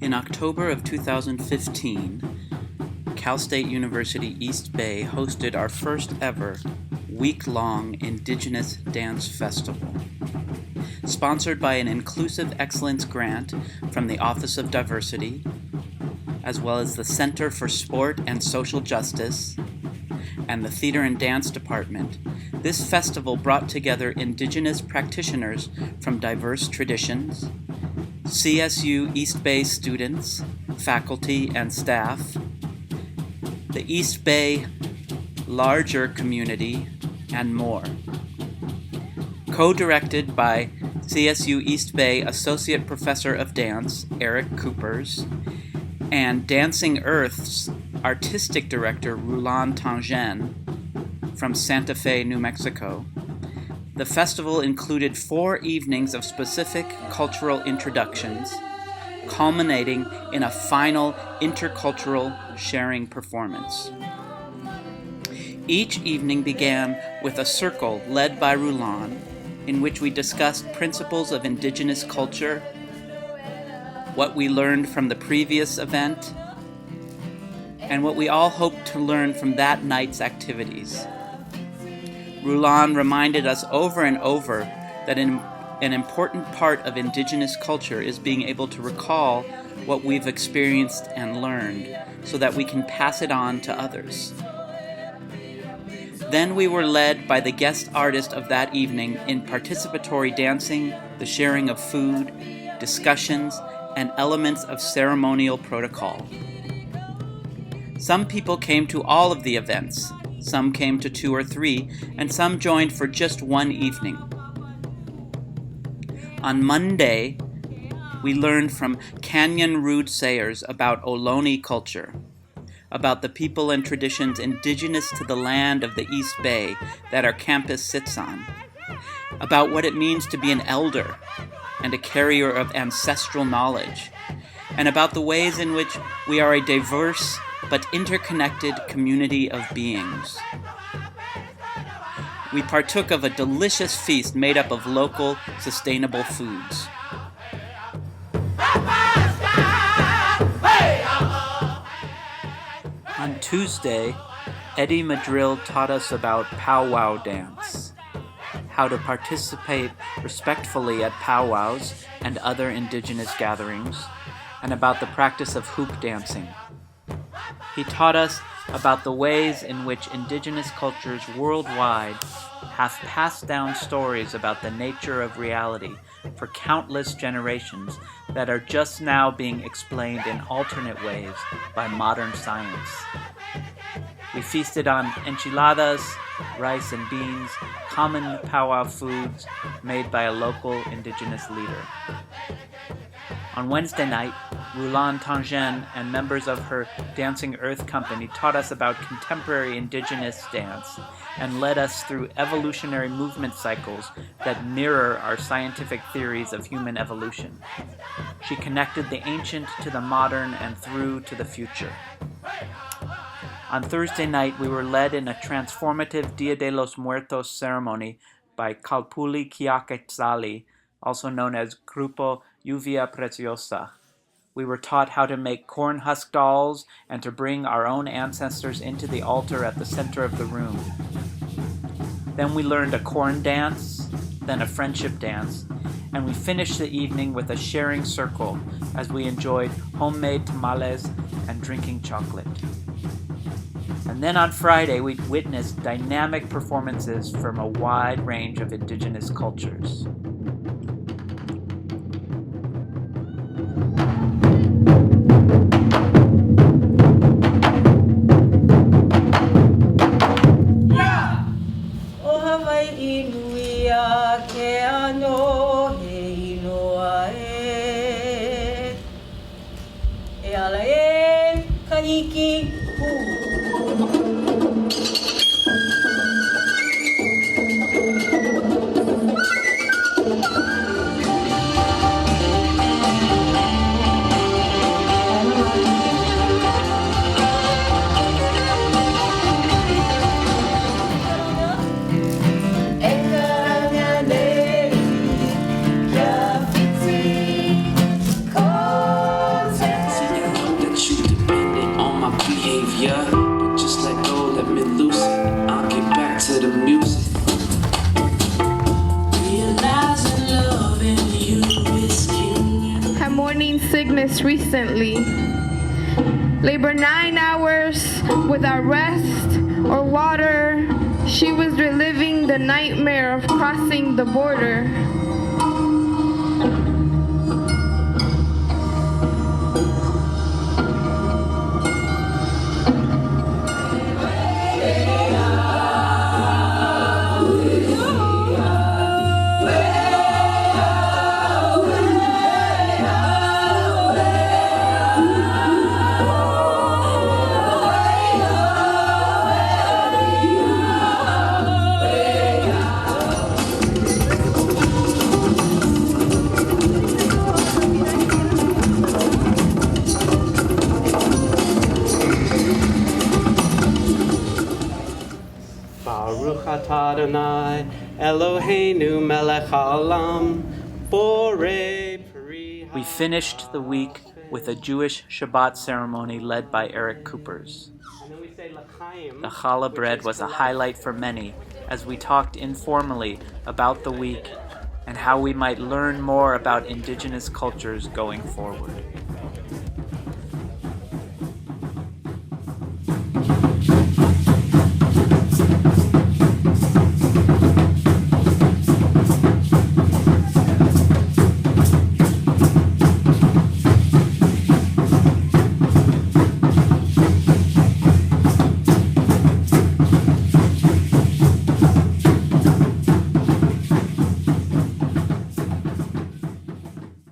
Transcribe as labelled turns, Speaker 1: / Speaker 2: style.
Speaker 1: In October of 2015, Cal State University East Bay hosted our first ever week-long Indigenous Dance Festival. Sponsored by an Inclusive Excellence Grant from the Office of Diversity, as well as the Center for Sport and Social Justice, and the Theater and Dance Department, this festival brought together Indigenous practitioners from diverse traditions, CSU East Bay students, faculty, and staff, the East Bay larger community, and more. Co-directed by CSU East Bay Associate Professor of Dance, Eric Kupers, and Dancing Earth's Artistic Director, Rulan Tangen, from Santa Fe, New Mexico, the festival included 4 evenings of specific cultural introductions, culminating in a final intercultural sharing performance. Each evening began with a circle led by Rulan, in which we discussed principles of Indigenous culture, what we learned from the previous event, and what we all hoped to learn from that night's activities. Rulan reminded us over and over that an important part of Indigenous culture is being able to recall what we've experienced and learned so that we can pass it on to others. Then we were led by the guest artist of that evening in participatory dancing, the sharing of food, discussions, and elements of ceremonial protocol. Some people came to all of the events, some came to 2 or 3, and some joined for just one evening. On Monday, we learned from Kanyon Rood-Sayers about Ohlone culture, about the people and traditions indigenous to the land of the East Bay that our campus sits on, about what it means to be an elder and a carrier of ancestral knowledge, and about the ways in which we are a diverse but interconnected community of beings. We partook of a delicious feast made up of local, sustainable foods. On Tuesday, Eddie Madril taught us about powwow dance, how to participate respectfully at powwows and other Indigenous gatherings, and about the practice of hoop dancing. He taught us about the ways in which Indigenous cultures worldwide have passed down stories about the nature of reality for countless generations that are just now being explained in alternate ways by modern science. We feasted on enchiladas, rice and beans, common powwow foods made by a local Indigenous leader. On Wednesday night, Rulan Tangen and members of her Dancing Earth company taught us about contemporary Indigenous dance and led us through evolutionary movement cycles that mirror our scientific theories of human evolution. She connected the ancient to the modern and through to the future. On Thursday night, we were led in a transformative Dia de los Muertos ceremony by Kalpulli Kiaketzalli, also known as Grupo Lluvia Preciosa. We were taught how to make corn husk dolls and to bring our own ancestors into the altar at the center of the room. Then we learned a corn dance, then a friendship dance, and we finished the evening with a sharing circle as we enjoyed homemade tamales and drinking chocolate. And then on Friday, we witnessed dynamic performances from a wide range of Indigenous cultures.
Speaker 2: Christmas recently. Labor 9 hours without rest or water. She was reliving the nightmare of crossing the border.
Speaker 3: Baruch atah Adonai Eloheinu melech haolam borei peri.
Speaker 1: We finished the week with a Jewish Shabbat ceremony led by Eric Kupers.
Speaker 3: And then we say l'chaim.
Speaker 1: The challah bread was a highlight for many as we talked informally about the week and how we might learn more about indigenous cultures going forward.